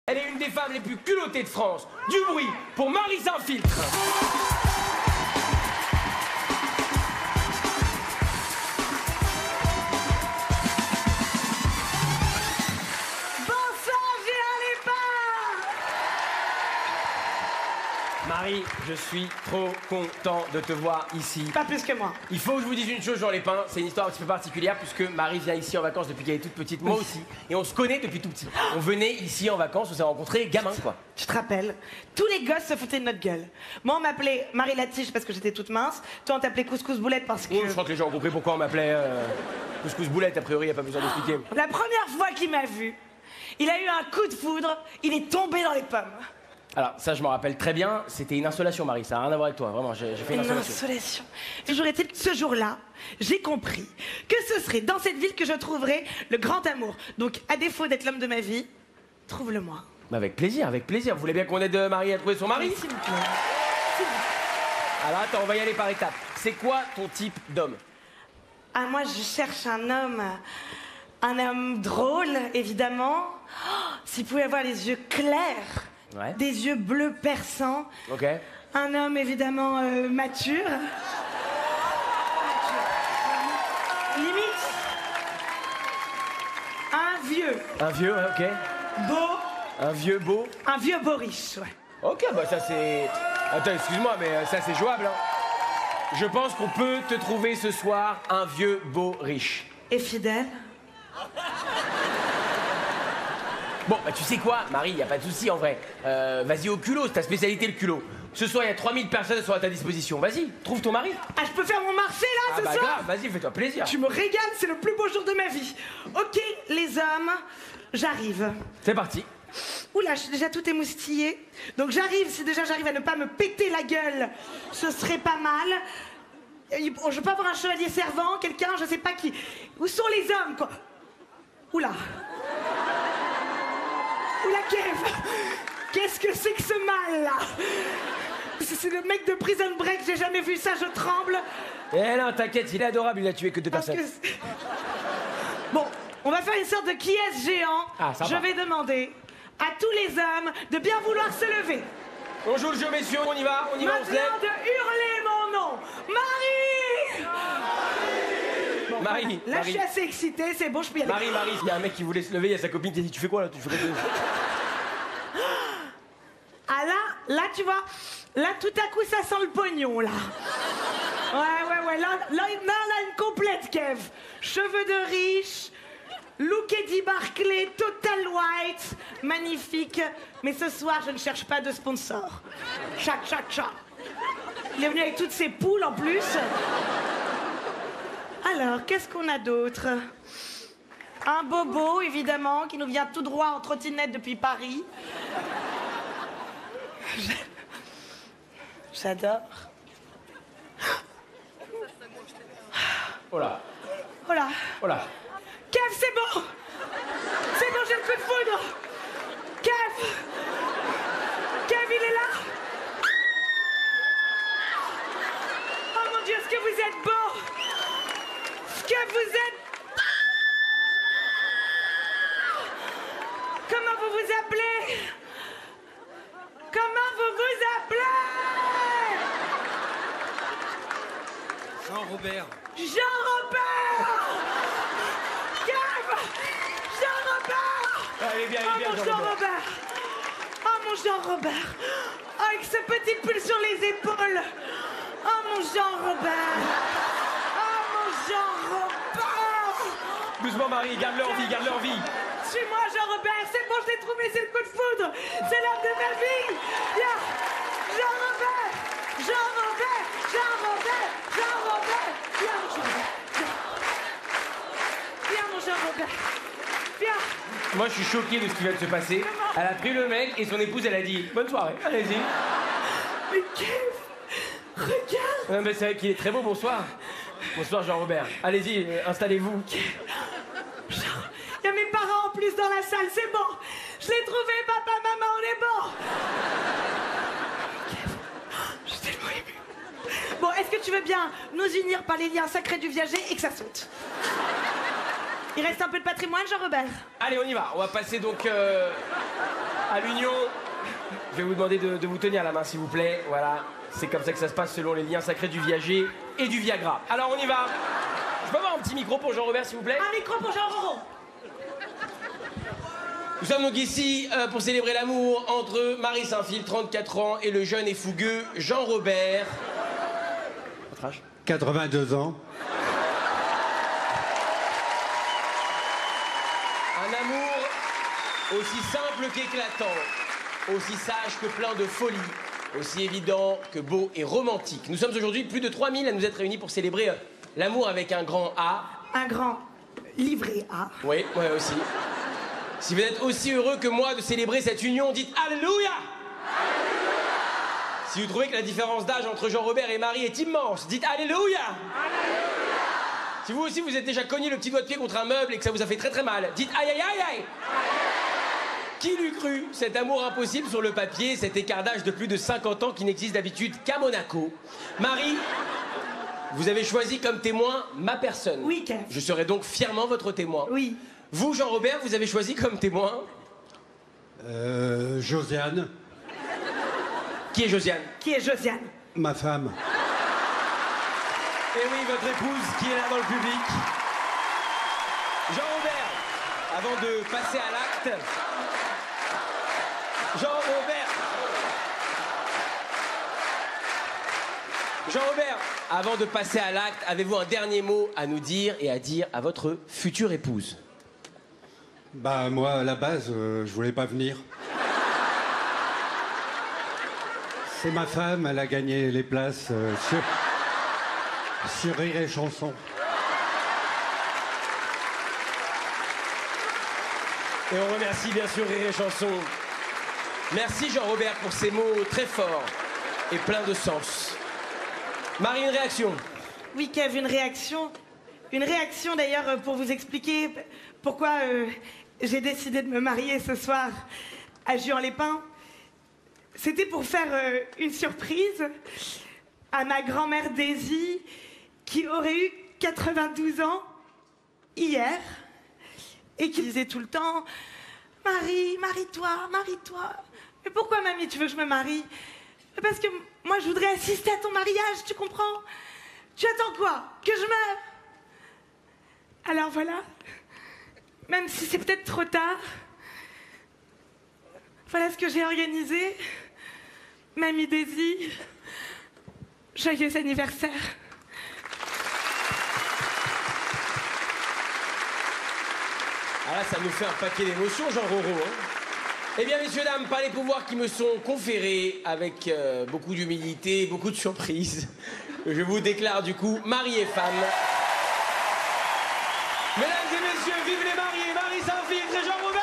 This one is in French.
Elle est une des femmes les plus culottées de France. Du bruit pour Marie sans filtre. Marie, je suis trop content de te voir ici. Pas plus que moi. Il faut que je vous dise une chose, Jean Lépin, c'est une histoire un petit peu particulière puisque Marie vient ici en vacances depuis qu'elle est toute petite, moi aussi, et on se connaît depuis tout petit. On venait ici en vacances, on s'est rencontrés gamin quoi. Tu te rappelles? Tous les gosses se foutaient de notre gueule. Moi on m'appelait Marie Latige parce que j'étais toute mince, toi on t'appelait Couscous Boulette parce que... Oh, je crois que les gens ont compris pourquoi on m'appelait Couscous Boulette, a priori, y a pas besoin d'expliquer. La première fois qu'il m'a vu, il a eu un coup de foudre, il est tombé dans les pommes. Alors, ça, je m'en rappelle très bien. C'était une insolation, Marie. Ça n'a rien à voir avec toi. Vraiment, j'ai fait une insolation. Toujours est-il, ce jour-là, j'ai compris que ce serait dans cette ville que je trouverais le grand amour. Donc, à défaut d'être l'homme de ma vie, trouve-le-moi. Avec plaisir, avec plaisir. Vous voulez bien qu'on aide Marie à trouver son mari? S'il vous plaît. Alors, attends, on va y aller par étapes. C'est quoi ton type d'homme? Ah, moi, je cherche un homme drôle, évidemment. Oh, s'il pouvait avoir les yeux clairs. Ouais. Des yeux bleus perçants. Ok. Un homme évidemment mature. Limite. Un vieux. Un vieux, ouais, ok. Beau. Un vieux beau. Un vieux beau riche, ouais. Ok, bah ça c'est... Attends, excuse-moi, mais ça c'est jouable, hein. Je pense qu'on peut te trouver ce soir un vieux beau riche. Et fidèle. Bon, bah tu sais quoi, Marie, y a pas de souci en vrai. Vas-y au culot, c'est ta spécialité le culot. Ce soir, il y a 3000 personnes sont à ta disposition. Vas-y, trouve ton mari. Ah, je peux faire mon marché là ce soir? Grave, vas-y, fais-toi plaisir. Tu me régales, c'est le plus beau jour de ma vie. Ok, les hommes, j'arrive. C'est parti. Oula, je suis déjà tout émoustillée. Donc j'arrive, si déjà j'arrive à ne pas me péter la gueule, ce serait pas mal. Je peux avoir un chevalier servant, quelqu'un, je sais pas qui. Où sont les hommes, quoi? Oula. Oula, Kev. Qu'est-ce que c'est que ce mal, là? C'est le mec de Prison Break, j'ai jamais vu ça, je tremble. Eh non, t'inquiète, il est adorable, il a tué que 2 personnes. Bon, on va faire une sorte de qui est-ce géant. Ah, ça va. Je vais demander à tous les hommes de bien vouloir se lever. On joue le jeu, messieurs, on y va, on y va, on se lève. Maintenant de hurler mon nom. Marie! Bon, Marie, voilà. Là, je suis assez excitée, c'est bon, je peux y aller. Marie, il y a un mec qui voulait se lever, il y a sa copine qui a dit, tu fais quoi là? Tu fais quoi? Ah là, tu vois, là, tout à coup, ça sent le pognon, là. Ouais, là, on a une complète, Kev. Cheveux de riche, look Eddie Barclay, total white, magnifique. Mais ce soir, je ne cherche pas de sponsor. Chat. Il est venu avec toutes ses poules, en plus. Alors, qu'est-ce qu'on a d'autre? Un bobo, évidemment, qui nous vient tout droit en trottinette depuis Paris. J'adore. Oh là. Kev, c'est bon. C'est bon, j'ai le coup de foudre. Kev, il est là. Oh mon Dieu, est-ce que vous êtes beau? Est-ce que vous êtes... Comment vous vous appelez? Comment vous vous appelez? Jean-Robert. Jean-Robert! Kev! Jean-Robert! Allez, bien, Oh mon Jean-Robert! Oh mon Jean-Robert! Oh, avec ce petit pull sur les épaules! Oh mon Jean-Robert! Oh mon Jean-Robert! Doucement, Marie, garde-le en vie, Suis-moi, Jean-Robert! C'est bon, je l'ai trouvé, c'est le coup de foudre! C'est l'homme de ma vie! Viens! Jean-Robert! Viens, mon Jean-Robert! Viens! Moi, je suis choqué de ce qui vient de se passer. Elle a pris le mec et son épouse, elle a dit, bonne soirée, allez-y. Mais Kev! Regarde! Non, mais c'est vrai qu'il est très beau, bonsoir. Bonsoir, Jean-Robert. Allez-y, installez-vous. Il y a mes parents en plus dans la salle, c'est bon! Je l'ai trouvé, papa, maman, on est bon! Kev, je suis tellement émue. Bon, est-ce que tu veux bien nous unir par les liens sacrés du viager et que ça saute? Il reste un peu de patrimoine, Jean-Robert? Allez, on y va. On va passer donc à l'union. Je vais vous demander de vous tenir la main, s'il vous plaît. Voilà, c'est comme ça que ça se passe selon les liens sacrés du viager et du Viagra. Alors, on y va. Je peux avoir un petit micro pour Jean-Robert, s'il vous plaît? Un micro pour Jean-Roro. Nous sommes donc ici pour célébrer l'amour entre Marie Saint-Phil, 34 ans, et le jeune et fougueux Jean-Robert. Votre âge? 82 ans. Un amour aussi simple qu'éclatant, aussi sage que plein de folie, aussi évident que beau et romantique. Nous sommes aujourd'hui plus de 3000 à nous être réunis pour célébrer l'amour avec un grand A. Un grand livret A. Oui, moi aussi. Si vous êtes aussi heureux que moi de célébrer cette union, dites Alléluia! Si vous trouvez que la différence d'âge entre Jean-Robert et Marie est immense, dites Alléluia! Si vous aussi vous êtes déjà cogné le petit doigt de pied contre un meuble et que ça vous a fait très très mal, dites aïe aïe aïe aïe! Qui l'eût cru, cet amour impossible sur le papier, cet écart d'âge de plus de 50 ans qui n'existe d'habitude qu'à Monaco. Marie, vous avez choisi comme témoin ma personne. Oui, Kev. Je serai donc fièrement votre témoin. Oui. Vous, Jean-Robert, vous avez choisi comme témoin Josiane, Qui est Josiane? Qui est Josiane? ma femme. Et oui, votre épouse qui est là dans le public. Jean-Robert, avant de passer à l'acte... Jean-Robert, avant de passer à l'acte, avez-vous un dernier mot à nous dire et à dire à votre future épouse? Bah moi à la base je voulais pas venir. C'est ma femme, elle a gagné les places sur Rire et Chanson. Et on remercie bien sûr Rire et Chanson. Merci Jean-Robert pour ces mots très forts et pleins de sens. Marie, une réaction? Oui, Kev, une réaction. Une réaction d'ailleurs pour vous expliquer pourquoi j'ai décidé de me marier ce soir à Juan-les-Pins. C'était pour faire une surprise à ma grand-mère Daisy qui aurait eu 92 ans hier et qui disait tout le temps « Marie, marie-toi, marie-toi. » Mais pourquoi, mamie, tu veux que je me marie? Parce que moi, je voudrais assister à ton mariage, tu comprends? Tu attends quoi? Que je meure? Alors voilà, même si c'est peut-être trop tard, voilà ce que j'ai organisé. Mamie Daisy, joyeux anniversaire. Ah là, ça nous fait un paquet d'émotions, Jean-Roro. Hein. Eh bien, messieurs, dames, par les pouvoirs qui me sont conférés avec beaucoup d'humilité, beaucoup de surprise, je vous déclare du coup mari et femme. Mesdames et messieurs, vive les mariés, Marie Saint-Phil et Jean-Robert!